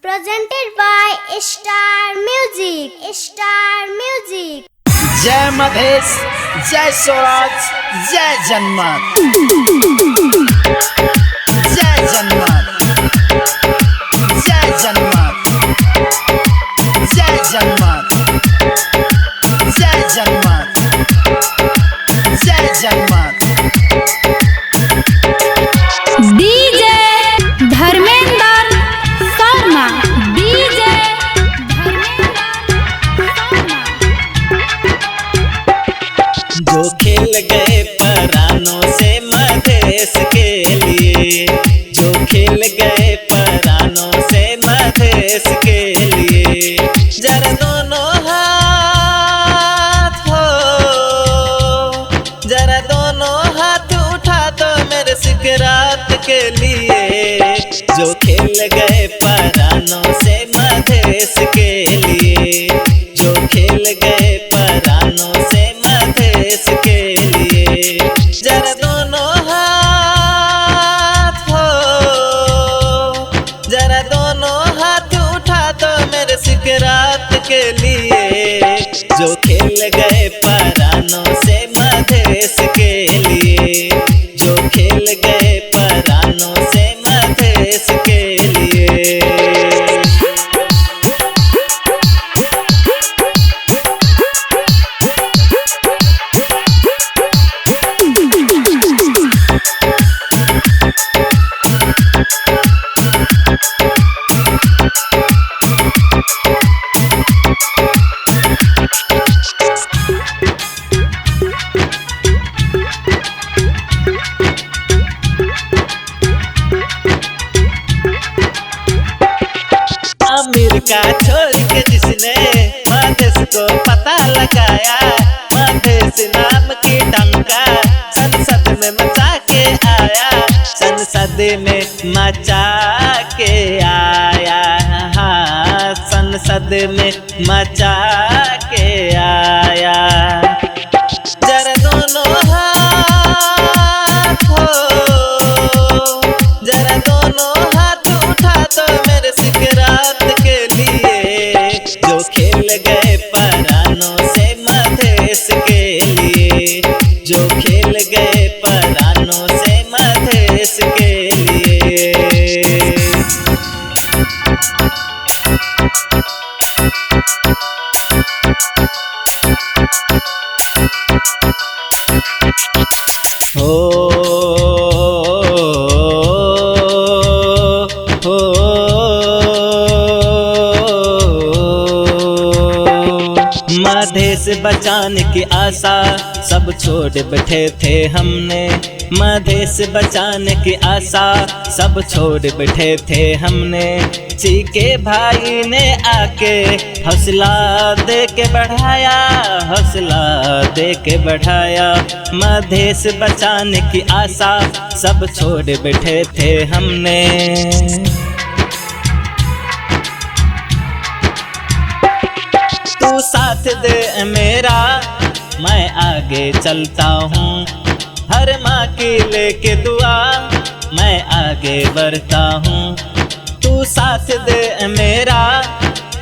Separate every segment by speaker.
Speaker 1: presented by Star Music. Star Music.
Speaker 2: जय मधेश, जय स्वराज, जय जनमत, जय जनमत, जय जनमत, जय जनमत, जय जनमत, जय जनमत।
Speaker 3: DJ Dharmendra Sharma, DJ Dharmendra Sharma.
Speaker 4: जो खेल गए परानों से मधेश के लिए, जो खेल गए परानों से मधेश के लिए, जरा दोनों हाथ हो, जरा दोनों हाथ उठा दो मेरे सिकरात के लिए। जो खेल गए परानों से मधेश के लिए, जो खेल गए परानों से मधेश के लिए, जरा दोनों हाथ हो, जरा दोनों हाथ उठा दो मेरे सिकरात के लिए। जो खेल गए परानों से मधेश के लिए, जो खेल गए परानों से मधेश के लिए। अमेरिका छोड़ के जिसने मधेश को पता लगाया, मधेश नाम की डंका संसद में मचा के आया, संसद में मचा के आया, हाँ संसद में मचा के आया। जरा दोनों हाथ हो, जरा दोनों हाथ उठा दो मेरे सिकरात के लिए। जो खेल गए परानों से मधेश के लिए, जो खेल गए परानों से मधेश के लिए। मधेश बचाने की आशा सब छोड़ बैठे थे हमने, मधेश बचाने की आशा सब छोड़ बैठे थे हमने। चीके भाई ने आके हौसला दे के बढ़ाया, हौसला दे के बढ़ाया। मधेश बचाने की आशा सब छोड़ बैठे थे हमने। तू साथ दे मेरा, मैं आगे चलता हूँ, हर माँ की लेके दुआ मैं आगे बढ़ता हूँ। तू साथ दे मेरा,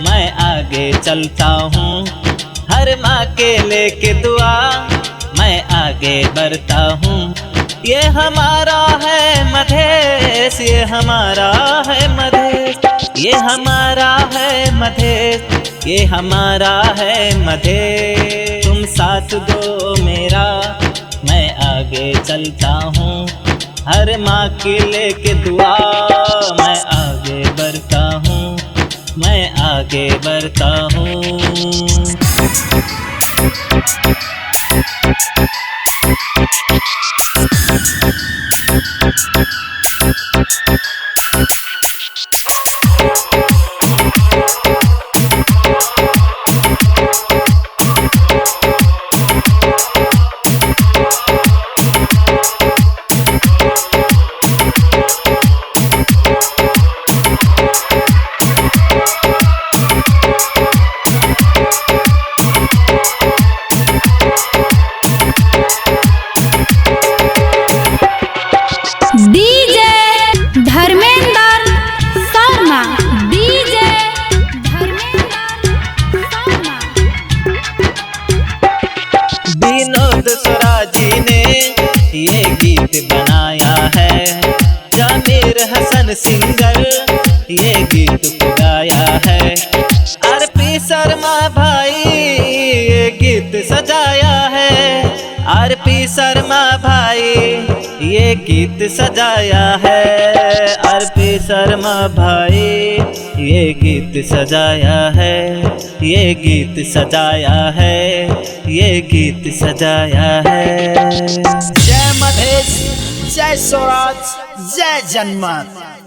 Speaker 4: मैं आगे चलता हूँ, हर माँ के लेके दुआ मैं आगे बढ़ता हूँ। ये हमारा है मधेश, ये हमारा है मधेश, ये हमारा है मधेश, ये हमारा है मधेश। तुम साथ दो मेरा, मैं आगे चलता हूँ, हर माँ की लेके दुआ मैं आगे बढ़ता हूँ, मैं आगे बढ़ता हूँ।
Speaker 3: डीजे धर्मेंद्र शर्मा,
Speaker 4: आमिर हसन सिंगर ये गीत को गाया है। आरपी शर्मा भाई ये गीत सजाया है। आरपी शर्मा भाई ये गीत सजाया है। आरपी शर्मा भाई ये गीत सजाया है। ये गीत सजाया है। ये गीत सजाया है।
Speaker 2: जय मधेश, जय स्वराज, जय जनमत।